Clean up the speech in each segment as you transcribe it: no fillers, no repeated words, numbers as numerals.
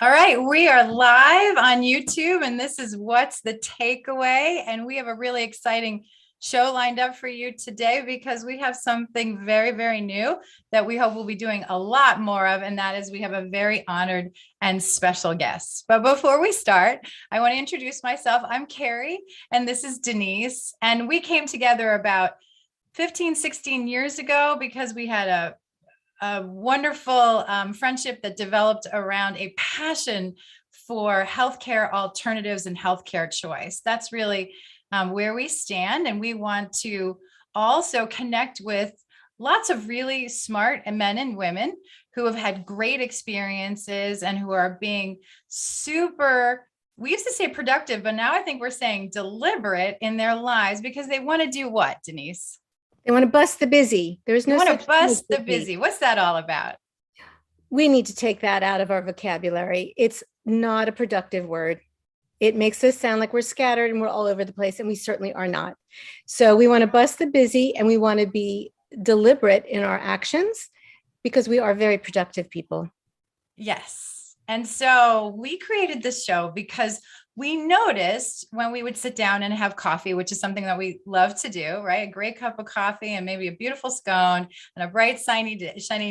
All right, we are live on YouTube, and this is What's the Takeaway? And we have a really exciting show lined up for you today because we have something very, very new that we hope we'll be doing a lot more of. And that is, we have a very honored and special guest. But before we start, I want to introduce myself. I'm Carrie, and this is Denise. And we came together about 15, 16 years ago because we had a wonderful friendship that developed around a passion for healthcare alternatives and healthcare choice. That's really where we stand. And we want to also connect with lots of really smart men and women who have had great experiences and who are being super, we used to say productive, but now I think we're saying deliberate in their lives because they want to do what, Denise? They want to bust the busy. There's They no want such to thing as bust the busy. busy. What's that all about? We need to take that out of our vocabulary. It's not a productive word. It makes us sound like we're scattered and we're all over the place, and we certainly are not. So we want to bust the busy and we want to be deliberate in our actions because we are very productive people. Yes. And so we created this show because we noticed when we would sit down and have coffee, which is something that we love to do, right? A great cup of coffee and maybe a beautiful scone and a bright, shiny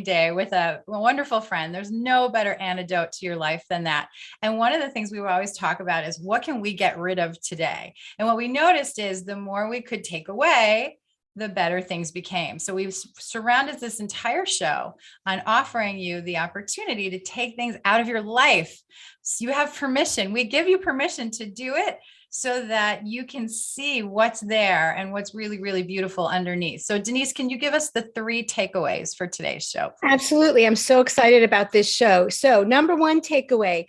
day with a wonderful friend. There's no better antidote to your life than that. And one of the things we will always talk about is what can we get rid of today? And what we noticed is the more we could take away, the better things became. So we've surrounded this entire show on offering you the opportunity to take things out of your life. So you have permission. We give you permission to do it so that you can see what's there and what's really, really beautiful underneath. So Denise, can you give us the three takeaways for today's show, please? Absolutely. I'm so excited about this show. So, number one takeaway,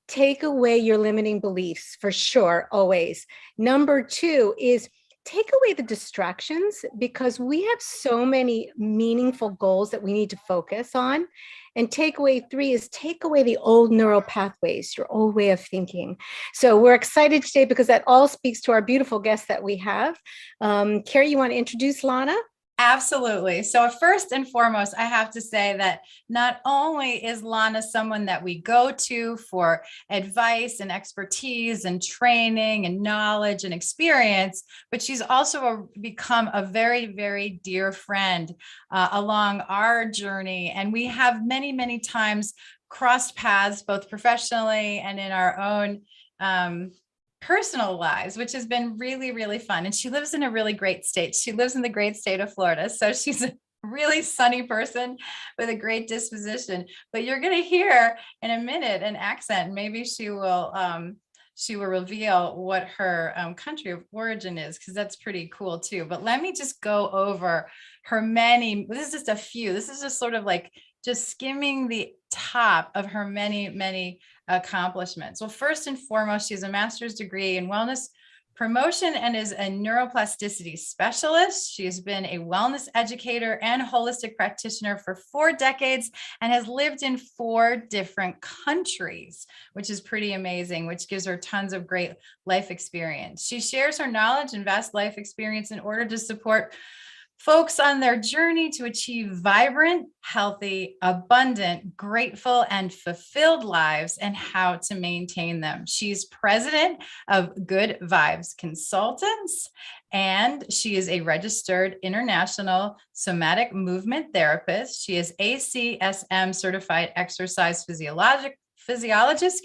take away your limiting beliefs for sure, always. Number two is take away the distractions because we have so many meaningful goals that we need to focus on. And takeaway three is take away the old neural pathways, your old way of thinking. So we're excited today because that all speaks to our beautiful guest that we have. Carrie, you want to introduce Lana? Absolutely. So, first and foremost, I have to say that not only is Lana someone that we go to for advice and expertise and training and knowledge and experience, but she's also become a very, very dear friend along our journey. And we have many, many times crossed paths, both professionally and in our own personal lives, which has been really, really fun. And she lives in a really great state. She lives in the great state of Florida. So she's a really sunny person with a great disposition. But you're going to hear in a minute an accent. Maybe she will reveal what her country of origin is, because that's pretty cool too. But let me just go over her many, this is just a few, this is just sort of like just skimming the top of her many, many accomplishments. Well, first and foremost, she has a master's degree in wellness promotion and is a neuroplasticity specialist. She has been a wellness educator and holistic practitioner for 4 decades and has lived in 4 different countries, which is pretty amazing, which gives her tons of great life experience. She shares her knowledge and vast life experience in order to support folks on their journey to achieve vibrant, healthy, abundant, grateful, and fulfilled lives and how to maintain them. She's president of Good Vibes Consultants, and she is a registered international somatic movement therapist. She is ACSM certified exercise physiologist,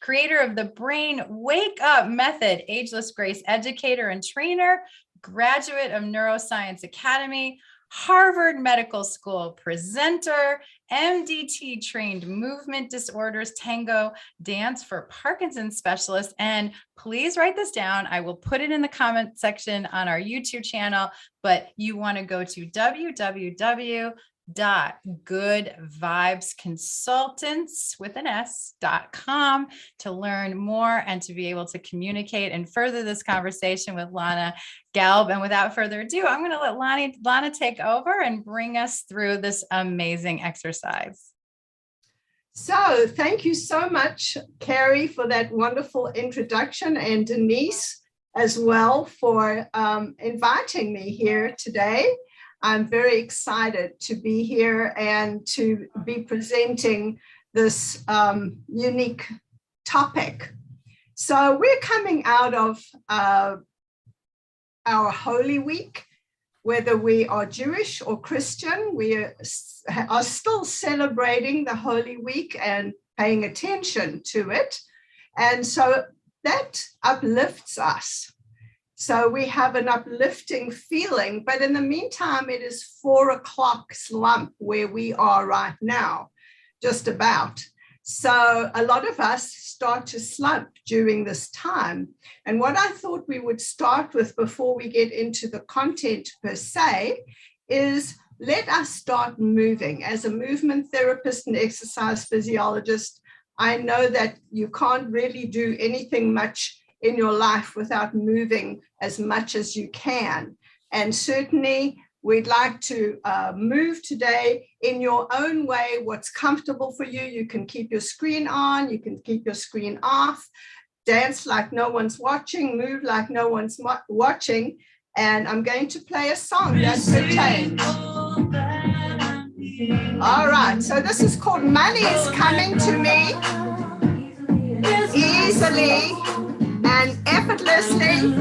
creator of the Brain Wake Up Method, Ageless Grace educator and trainer, graduate of Neuroscience Academy, Harvard Medical School presenter, MDT trained movement disorders, tango dance for Parkinson's specialist. And please write this down. I will put it in the comment section on our YouTube channel, but you want to go to www.goodvibesconsultants.com to learn more and to be able to communicate and further this conversation with Lana Gelb. And without further ado, I'm going to let Lana take over and bring us through this amazing exercise. So thank you so much, Carrie, for that wonderful introduction, and Denise as well for inviting me here today. I'm very excited to be here and to be presenting this unique topic. So we're coming out of our Holy Week. Whether we are Jewish or Christian, we are still celebrating the Holy Week and paying attention to it. And so that uplifts us. So we have an uplifting feeling, but in the meantime, it is 4 o'clock slump where we are right now, just about. So a lot of us start to slump during this time. And what I thought we would start with before we get into the content per se is let us start moving. As a movement therapist and exercise physiologist, I know that you can't really do anything much in your life without moving as much as you can. And certainly we'd like to move today in your own way, what's comfortable for you. You can keep your screen on, you can keep your screen off, dance like no one's watching, move like no one's watching. And I'm going to play a song that pertains. All right, so this is called Money is Coming to Me Easily and Effortlessly.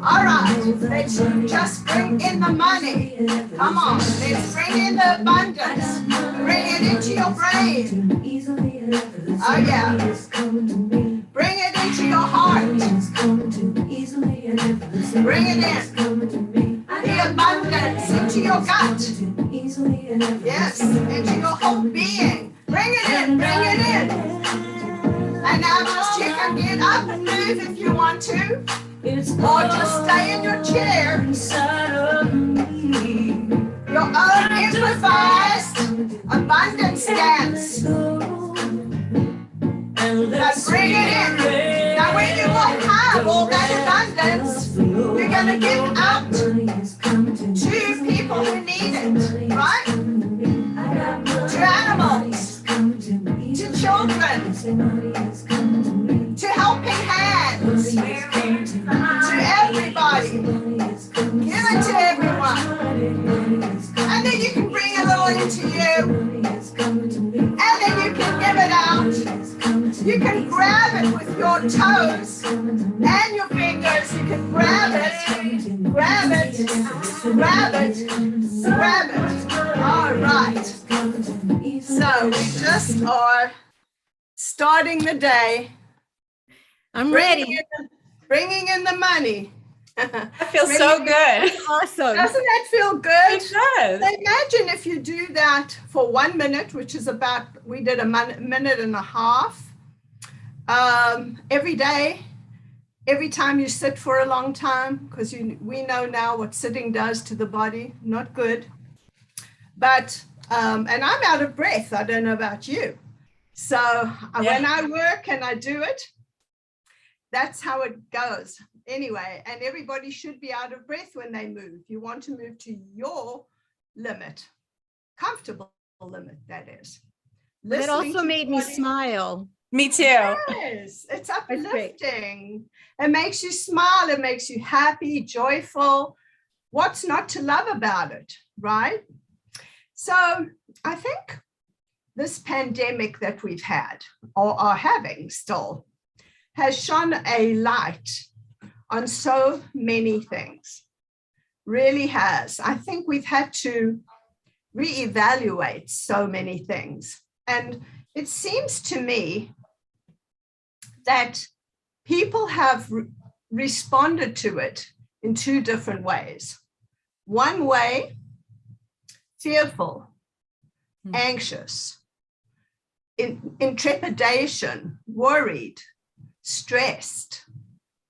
All right, let's just bring in the money. Come on, let's bring in the abundance. Bring it into your brain. Oh yeah. Bring it into your heart. Bring it in. The abundance into your gut. Yes, into your whole being. Bring it in, bring it in. And now just you can get up and move if you want to. Or just stay in your chair. Your own improvised abundance dance. Now bring it in. Now when you will have all that abundance, you're going to give out to people who need it, right? To animals, to children, to helping hands, to everybody. Give it to everyone. And then you can bring a little into you. And then you can give it out. You can grab it with your toes and your fingers. You can grab it, grab it, grab it, grab it. All right. So we just are starting the day. I'm ready. Bringing in the money. That feels so good. Awesome. Doesn't that feel good? It does. Imagine if you do that for 1 minute, which is about, we did a minute and a half. Every day, every time you sit for a long time, because we know now what sitting does to the body, not good. But, and I'm out of breath. I don't know about you. So when I work and I do it, that's how it goes. Anyway, and everybody should be out of breath when they move. You want to move to your limit, comfortable limit, that is. It also made me smile. Me too. Yes, it's uplifting. It makes you smile. It makes you happy, joyful. What's not to love about it, right? So I think this pandemic that we've had or are having still has shone a light on so many things. Really has. I think we've had to reevaluate so many things. And it seems to me that people have responded to it in two different ways. One way, fearful, anxious, in trepidation, worried, stressed.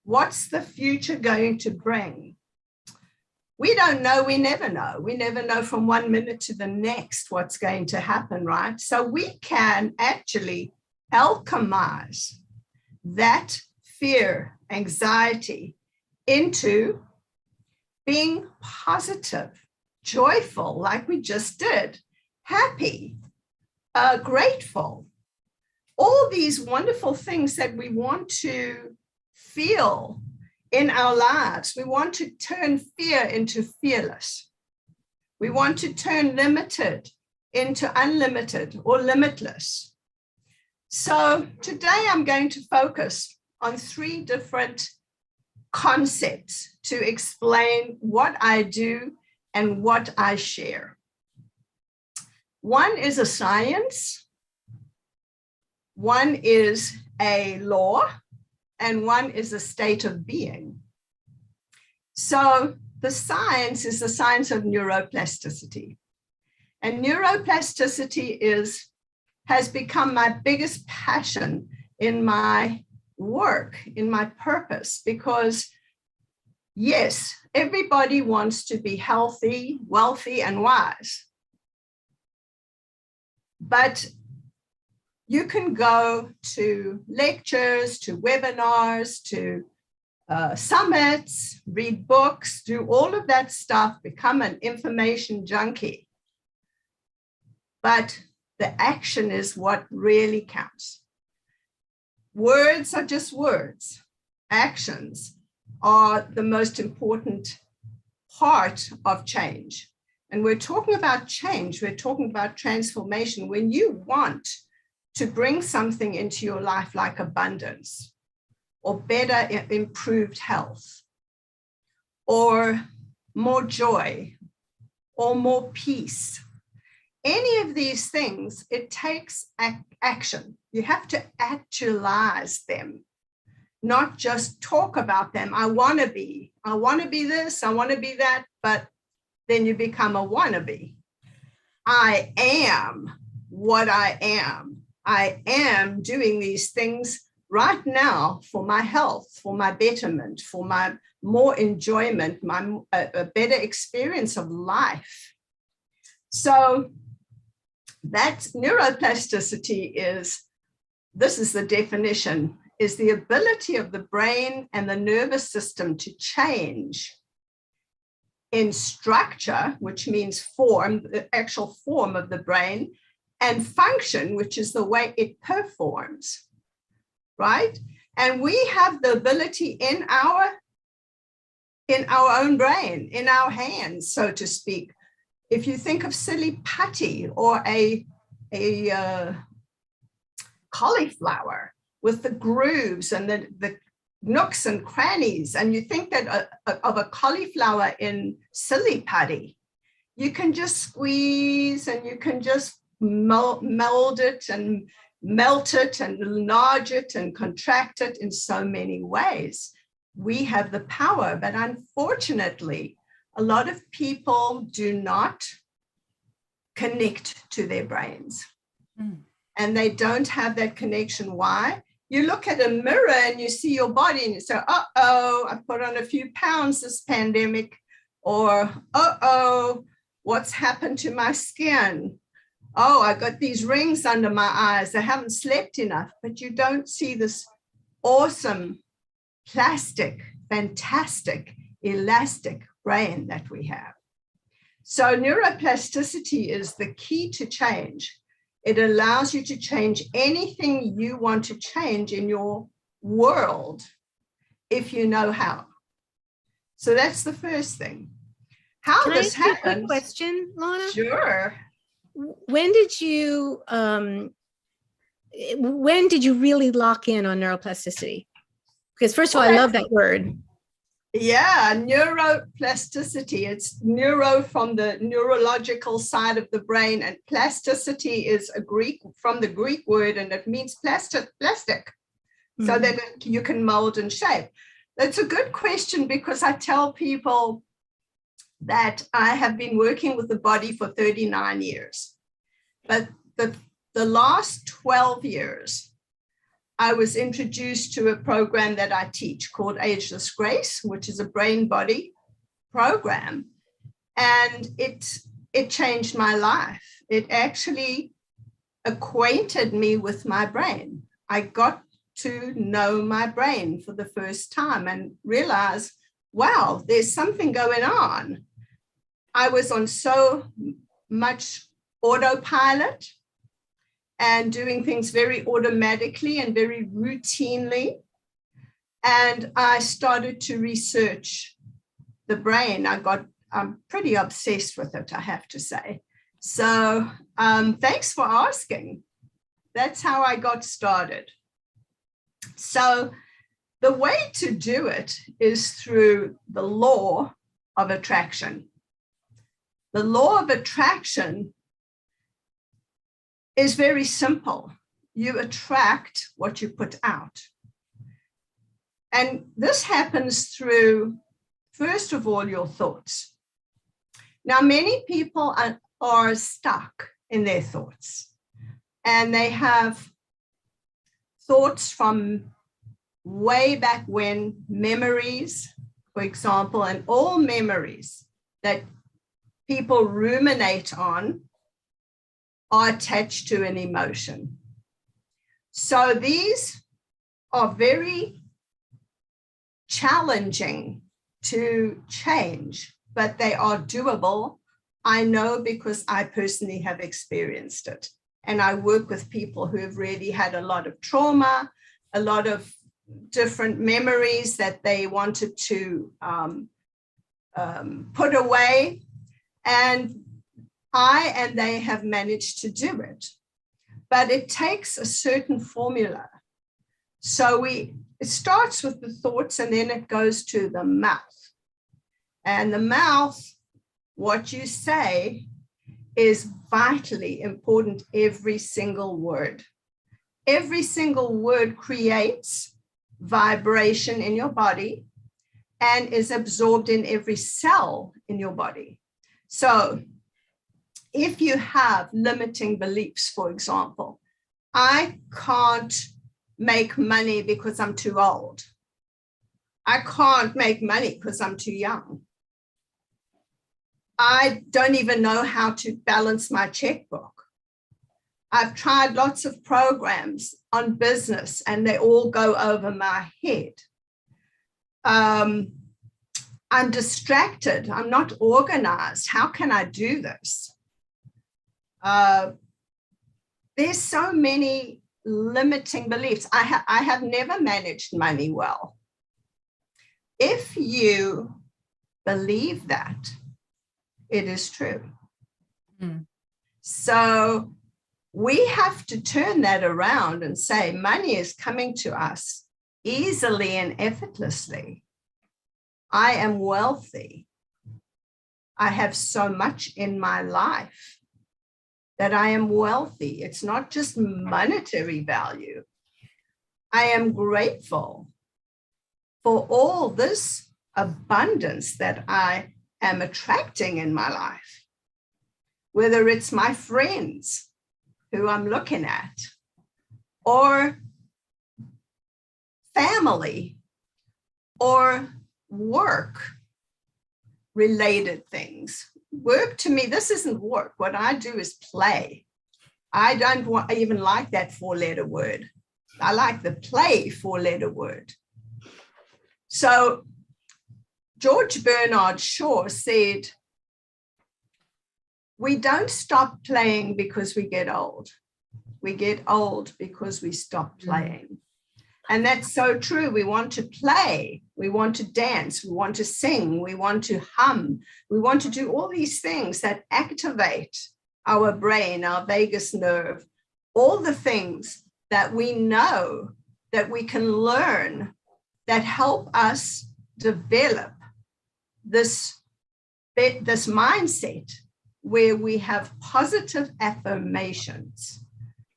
What's the future going to bring? We don't know. We never know. We never know from 1 minute to the next what's going to happen, right? So we can actually alchemize that fear, anxiety into being positive, joyful, like we just did, happy, grateful. All these wonderful things that we want to feel in our lives. We want to turn fear into fearless. We want to turn limited into unlimited or limitless. So today I'm going to focus on 3 different concepts to explain what I do and what I share. One is a science, one is a law, and one is a state of being. So the science is the science of neuroplasticity. And neuroplasticity has become my biggest passion in my work, in my purpose, because yes, everybody wants to be healthy, wealthy, and wise. But you can go to lectures, to webinars, to summits, read books, do all of that stuff, become an information junkie. But the action is what really counts. Words are just words. Actions are the most important part of change. And we're talking about change, we're talking about transformation. When you want to bring something into your life like abundance, or better improved health, or more joy, or more peace, any of these things, it takes action. You have to actualize them, not just talk about them. I want to be this, I want to be that, but then you become a wannabe. I am what I am. I am doing these things right now for my health, for my betterment, for my more enjoyment, a better experience of life. So that neuroplasticity this is the definition, is the ability of the brain and the nervous system to change in structure, which means form, the actual form of the brain, and function, which is the way it performs, right? And we have the ability in our own brain, in our hands, so to speak. If you think of silly putty or a cauliflower with the grooves and the nooks and crannies, and you think that of a cauliflower in silly putty, you can just squeeze and you can just mold it and melt it and enlarge it and contract it in so many ways. We have the power, but unfortunately, a lot of people do not connect to their brains. And they don't have that connection. Why? You look at a mirror and you see your body and you say, uh-oh, I put on a few pounds this pandemic, or uh-oh, what's happened to my skin? Oh, I got these rings under my eyes. I haven't slept enough. But you don't see this awesome, plastic, fantastic, elastic brain that we have. So neuroplasticity is the key to change. It allows you to change anything you want to change in your world if you know how. So that's the first thing. How Can this I ask you a happens? quick question, Lana? Sure. When did you really lock in on neuroplasticity? Because first of all, I love that word. Yeah, neuroplasticity. It's neuro from the neurological side of the brain, and plasticity is from the Greek word, and it means plastic, so that you can mold and shape. That's a good question, because I tell people that I have been working with the body for 39 years, but the last 12 years, I was introduced to a program that I teach called Ageless Grace, which is a brain-body program. And it changed my life. It actually acquainted me with my brain. I got to know my brain for the first time and realized, wow, there's something going on. I was on so much autopilot and doing things very automatically and very routinely. And I started to research the brain. I got I'm pretty obsessed with it, I have to say. So thanks for asking. That's how I got started. So the way to do it is through the law of attraction. The law of attraction is very simple. You attract what you put out. And this happens through, first of all, your thoughts. Now, many people are stuck in their thoughts, and they have thoughts from way back when, memories, for example, and all memories that people ruminate on are attached to an emotion. So these are very challenging to change, but they are doable. I know because I personally have experienced it. And I work with people who have really had a lot of trauma, a lot of different memories that they wanted to put away. And I and they have managed to do it. But it takes a certain formula. So it starts with the thoughts, and then it goes to the mouth. And the mouth, what you say, is vitally important, every single word. Every single word creates vibration in your body and is absorbed in every cell in your body. So if you have limiting beliefs, for example, I can't make money because I'm too old. I can't make money because I'm too young. I don't even know how to balance my checkbook. I've tried lots of programs on business and they all go over my head. I'm distracted. I'm not organized. How can I do this? There's so many limiting beliefs. I have never managed money well. If you believe that, it is true. So we have to turn that around and say money is coming to us easily and effortlessly. I am wealthy. I have so much in my life that I am wealthy. It's not just monetary value. I am grateful for all this abundance that I am attracting in my life, whether it's my friends who I'm looking at, or family, or work related things. Work to me, this isn't work. What I do is play. I don't even like that 4-letter word. I like the play 4-letter word. So George Bernard Shaw said, we don't stop playing because we get old. We get old because we stop playing. And that's so true. We want to play. We want to dance. We want to sing. We want to hum. We want to do all these things that activate our brain, our vagus nerve, all the things that we know that we can learn that help us develop this mindset where we have positive affirmations.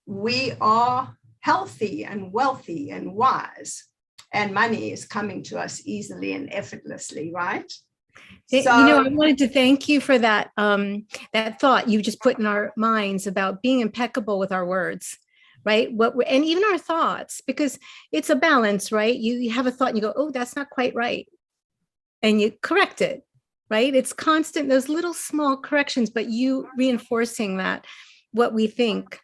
We are healthy and wealthy and wise, and money is coming to us easily and effortlessly, right? So, I wanted to thank you for that that thought you just put in our minds about being impeccable with our words, right? And even our thoughts, because it's a balance, right? You have a thought and you go, oh, that's not quite right. And you correct it, right? It's constant, those little small corrections, but you reinforcing that what we think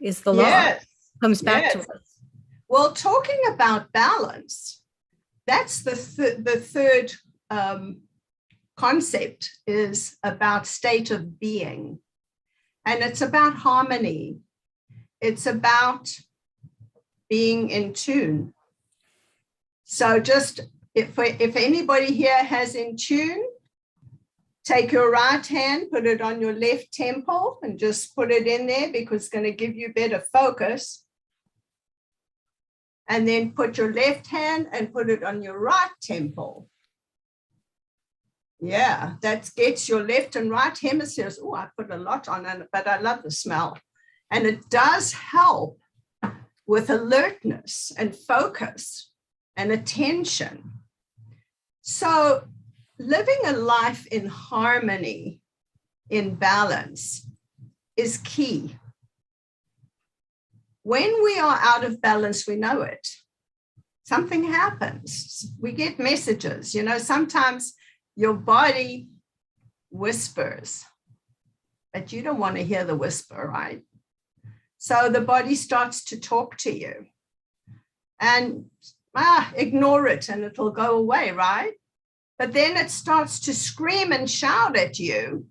is the law comes back to us. Well, talking about balance, that's the third concept, is about state of being. And it's about harmony. It's about being in tune. So just if anybody here has in tune, Take your right hand, put it on your left temple, and just put it in there because it's going to give you better focus. And then put your left hand and put it on your right temple. Yeah, that gets your left and right hemispheres. Oh, I put a lot on it, but I love the smell. And it does help with alertness and focus and attention. So living a life in harmony, in balance, is key. When we are out of balance, we know it. Something happens. We get messages. You know, sometimes your body whispers, but you don't want to hear the whisper, right? So the body starts to talk to you and ignore it and it'll go away, right? But then it starts to scream and shout at you.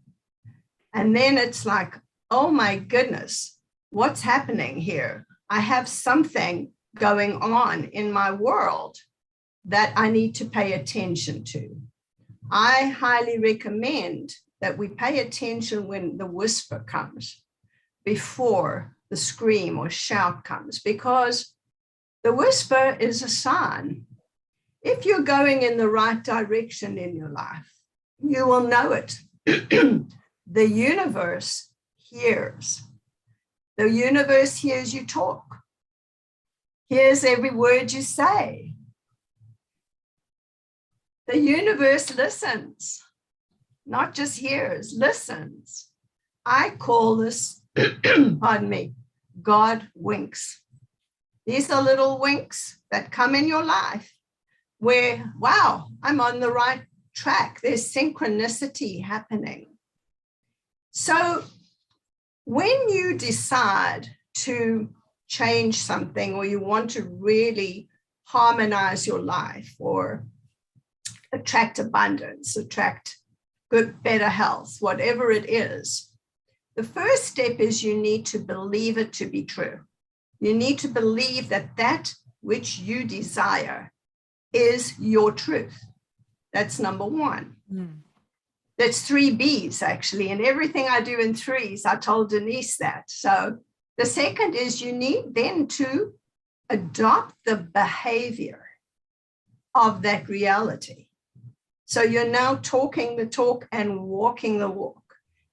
And then it's like, oh my goodness, what's happening here? I have something going on in my world that I need to pay attention to. I highly recommend that we pay attention when the whisper comes before the scream or shout comes, because the whisper is a sign. If you're going in the right direction in your life, you will know it. The universe hears. The universe hears you talk, hears every word you say. The universe listens, not just hears, listens. I call this, pardon me, God winks. These are little winks that come in your life where, wow, I'm on the right track. There's synchronicity happening. So when you decide to change something or you want to really harmonize your life or attract abundance, attract good, better health, whatever it is, the first step is you need to believe it to be true. You need to believe that that which you desire is your truth. That's number one. That's 3 B's actually. And everything I do in threes, I told Denise that. So the second is you need then to adopt the behavior of that reality. So you're now talking the talk and walking the walk.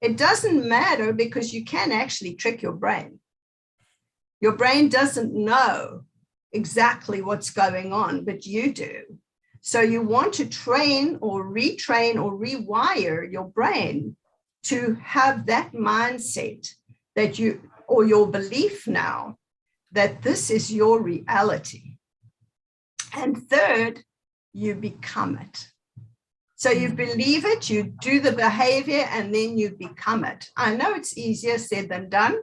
It doesn't matter because you can actually trick your brain. Your brain doesn't know exactly what's going on, but you do. So you want to train or retrain or rewire your brain to have that mindset that you, or your belief now, that this is your reality. And third, you become it. So you believe it, you do the behavior, and then you become it. I know it's easier said than done.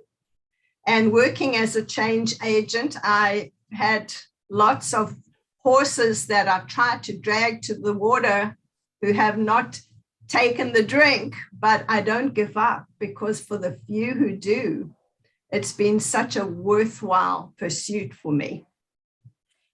And working as a change agent, I had lots of horses that I've tried to drag to the water who have not taken the drink, but I don't give up because for the few who do, it's been such a worthwhile pursuit for me.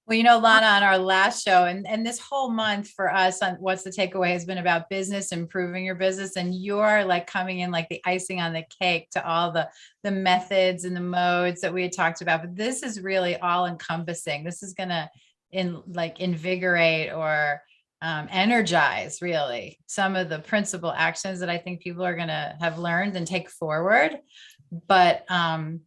Well, you know, Lana, on our last show and this whole month for us on What's the Takeaway has been about business, improving your business. And you're like coming in like the icing on the cake to all the methods and the modes that we had talked about. But this is really all encompassing. This is going to invigorate or energize really some of the principal actions that I think people are going to have learned and take forward. But I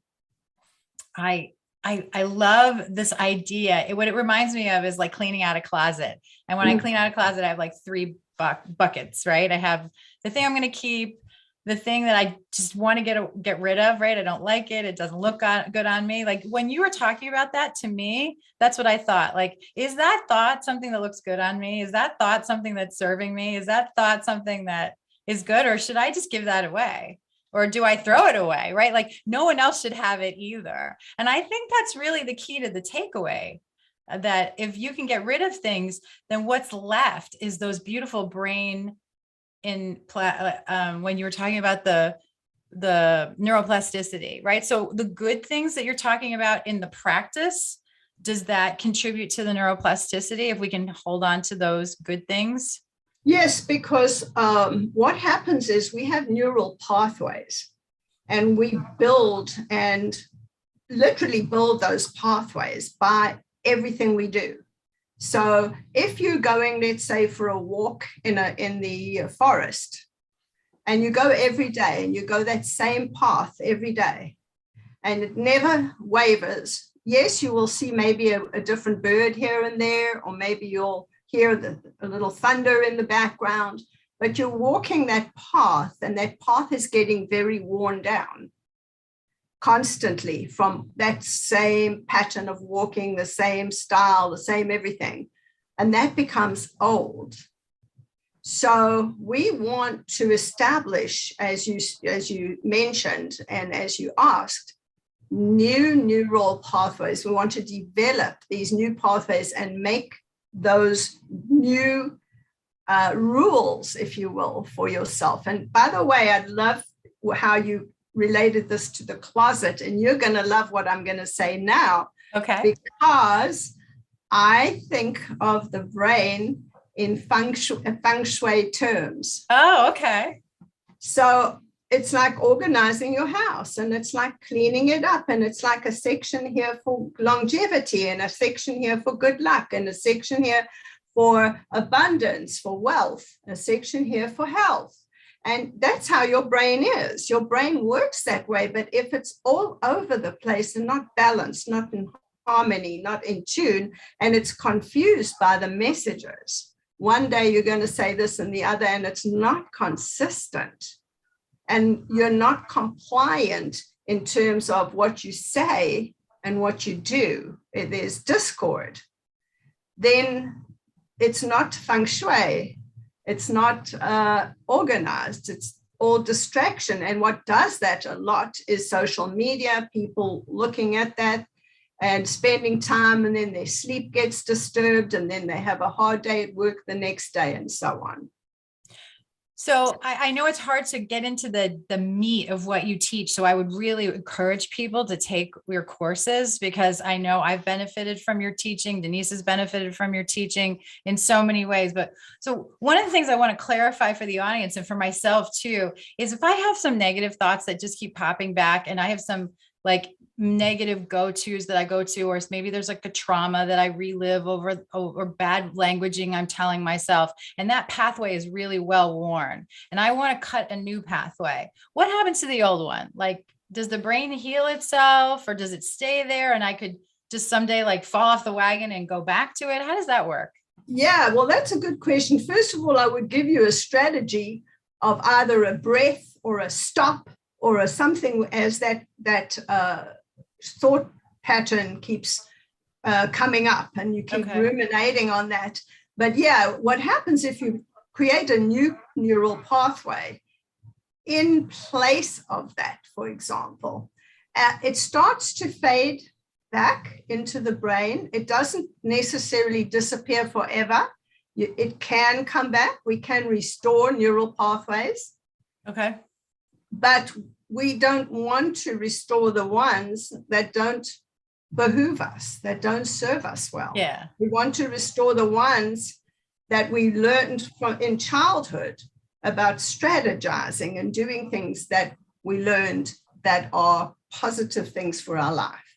love this idea. What it reminds me of is like cleaning out a closet. And when I clean out a closet, I have like 3 buckets, right? I have the thing I'm going to keep, the thing that I just want to get rid of, right? I don't like it. It doesn't look good on me. Like when you were talking about that, to me, that's what I thought. Like, is that thought something that looks good on me? Is that thought something that's serving me? Is that thought something that is good? Or should I just give that away? Or do I throw it away, right? Like no one else should have it either. And I think that's really the key to the takeaway, that if you can get rid of things, then what's left is those beautiful brain when you were talking about the neuroplasticity, right? So the good things that you're talking about in the practice, does that contribute to the neuroplasticity if we can hold on to those good things? Yes, because what happens is we have neural pathways and we build and literally build those pathways by everything we do. So if you're going, let's say, for a walk in the forest, and you go every day and you go that same path every day, and it never wavers. Yes, you will see maybe a different bird here and there, or maybe you'll hear a little thunder in the background, but you're walking that path, and that path is getting very worn down constantly from that same pattern of walking, the same style, the same everything. And that becomes old. So we want to establish, as you mentioned, and as you asked, new neural pathways. We want to develop these new pathways and make those new rules, if you will, for yourself. And by the way, I love how you related this to the closet, and you're going to love what I'm going to say now. Okay. Because I think of the brain in feng shui terms. Oh, okay. So it's like organizing your house, and it's like cleaning it up, and it's like a section here for longevity, and a section here for good luck, and a section here for abundance, for wealth, a section here for health. And that's how your brain is. Your brain works that way. But if it's all over the place and not balanced, not in harmony, not in tune, and it's confused by the messages, one day you're going to say this and the other, and it's not consistent, and you're not compliant in terms of what you say and what you do, there's discord, then it's not feng shui. It's not organized. It's all distraction. And what does that a lot is social media, people looking at that and spending time, and then their sleep gets disturbed, and then they have a hard day at work the next day, and so on. So I know it's hard to get into the meat of what you teach. So I would really encourage people to take your courses, because I know I've benefited from your teaching. Denise has benefited from your teaching in so many ways. But so one of the things I want to clarify for the audience and for myself too, is if I have some negative thoughts that just keep popping back, and I have some like negative go-tos that I go to, or maybe there's like a trauma that I relive over bad languaging I'm telling myself, and that pathway is really well worn, and I want to cut a new pathway. What happens to the old one? Like, does the brain heal itself, or does it stay there and I could just someday like fall off the wagon and go back to it? How does that work? Yeah, well, that's a good question. First of all, I would give you a strategy of either a breath or a stop or a something, as that thought pattern keeps coming up, and you keep ruminating on that. But yeah, what happens if you create a new neural pathway in place of that, for example, it starts to fade back into the brain. It doesn't necessarily disappear forever. It can come back. We can restore neural pathways. Okay. But we don't want to restore the ones that don't behoove us, that don't serve us well. Yeah. We want to restore the ones that we learned from in childhood about strategizing and doing things that we learned that are positive things for our life.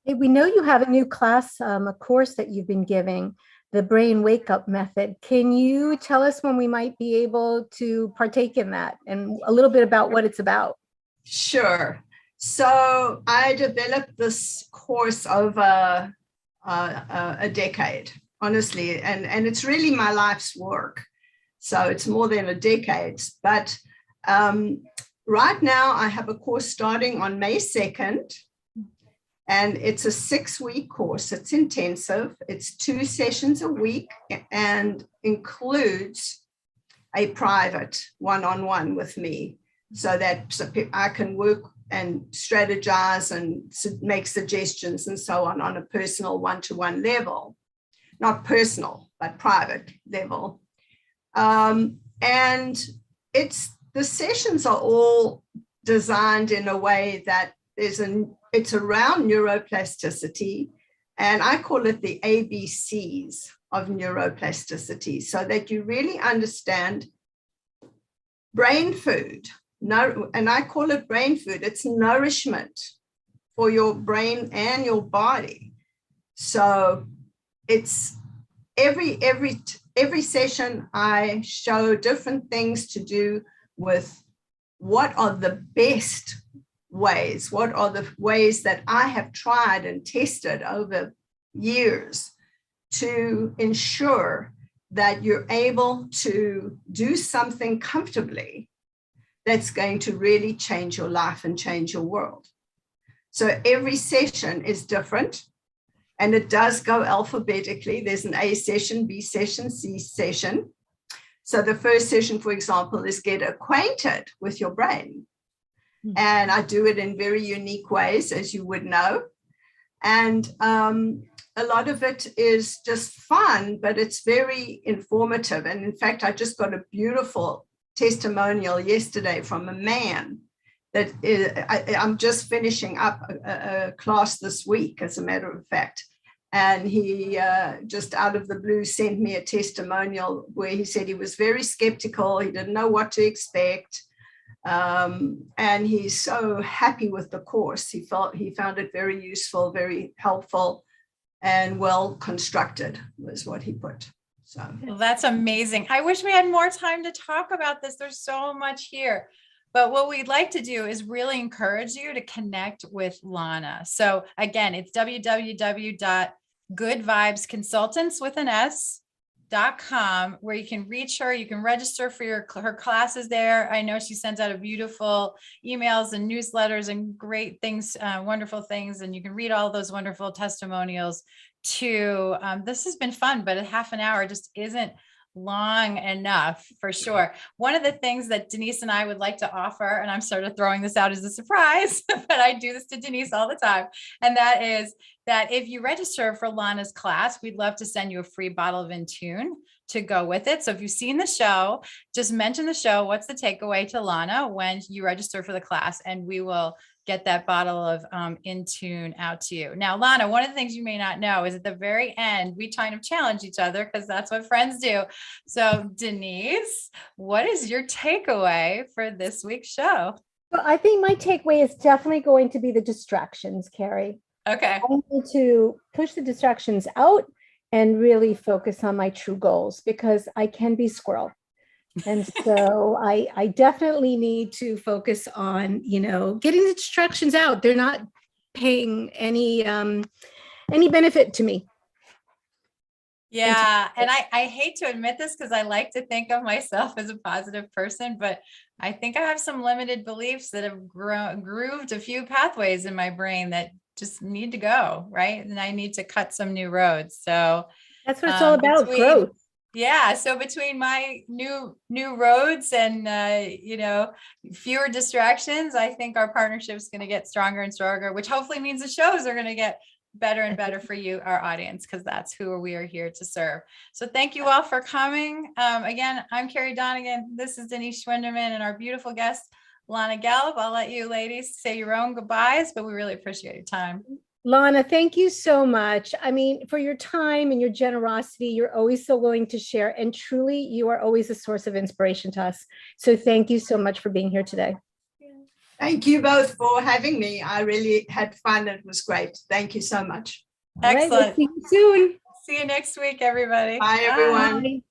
Hey, we know you have a new class, a course that you've been giving, the Brain Wake Up Method. Can you tell us when we might be able to partake in that, and a little bit about what it's about? Sure. So I developed this course over a decade, honestly, and it's really my life's work. So it's more than a decade. But right now I have a course starting on May 2nd. And it's a 6-week course. It's intensive. It's 2 sessions a week and includes a private one-on-one with me, so that I can work and strategize and make suggestions and so on a personal one-to-one level. Not personal, but private level. And the sessions are all designed in a way that it's around neuroplasticity, and I call it the ABCs of neuroplasticity so that you really understand brain food. No, and I call it brain food. It's nourishment for your brain and your body. So it's every session I show different things to do with what are the best ways, what are the ways that I have tried and tested over years to ensure that you're able to do something comfortably that's going to really change your life and change your world. So every session is different, and it does go alphabetically. There's an A session, B session, C session. So the first session, for example, is get acquainted with your brain. And I do it in very unique ways, as you would know. And a lot of it is just fun, but it's very informative. And in fact, I just got a beautiful testimonial yesterday from a man that I'm just finishing up a class this week, as a matter of fact. And he just out of the blue sent me a testimonial where he said he was very skeptical. He didn't know what to expect. And he's so happy with the course. He found it very useful, very helpful, and well constructed, was what he put. So well, that's amazing. I wish we had more time to talk about this. There's so much here. But what we'd like to do is really encourage you to connect with Lana. So again, it's www.goodvibesconsultants.com, where you can reach her. You can register for her classes there. I know she sends out a beautiful emails and newsletters and great things, wonderful things. And you can read all those wonderful testimonials too. This has been fun, but a half an hour just isn't long enough for sure. One of the things that Denise and I would like to offer, and I'm sort of throwing this out as a surprise, but I do this to Denise all the time. And that is that if you register for Lana's class, we'd love to send you a free bottle of Intune to go with it. So if you've seen the show, just mention the show. What's the takeaway to Lana when you register for the class? And we will get that bottle of Intune out to you. Now, Lana, one of the things you may not know is at the very end, we kind of challenge each other because that's what friends do. So Denise, what is your takeaway for this week's show? Well, I think my takeaway is definitely going to be the distractions, Carrie. Okay. I need to push the distractions out and really focus on my true goals, because I can be squirrel. And so I definitely need to focus on, getting the distractions out. They're not paying any benefit to me. Yeah. And I hate to admit this because I like to think of myself as a positive person, but I think I have some limited beliefs that have grooved a few pathways in my brain that just need to go, right? And I need to cut some new roads. So that's what it's all about, growth. Yeah. So between my new roads and, fewer distractions, I think our partnership is going to get stronger and stronger, which hopefully means the shows are going to get better and better for you, our audience, because that's who we are here to serve. So thank you all for coming. Again, I'm Carrie Donegan. This is Denise Schwinderman and our beautiful guest, Lana Gallup. I'll let you ladies say your own goodbyes, but we really appreciate your time. Lana, thank you so much. I mean, for your time and your generosity, you're always so willing to share. And truly, you are always a source of inspiration to us. So thank you so much for being here today. Thank you both for having me. I really had fun. It was great. Thank you so much. Excellent. Right, we'll see you soon. See you next week, everybody. Bye, everyone. Bye.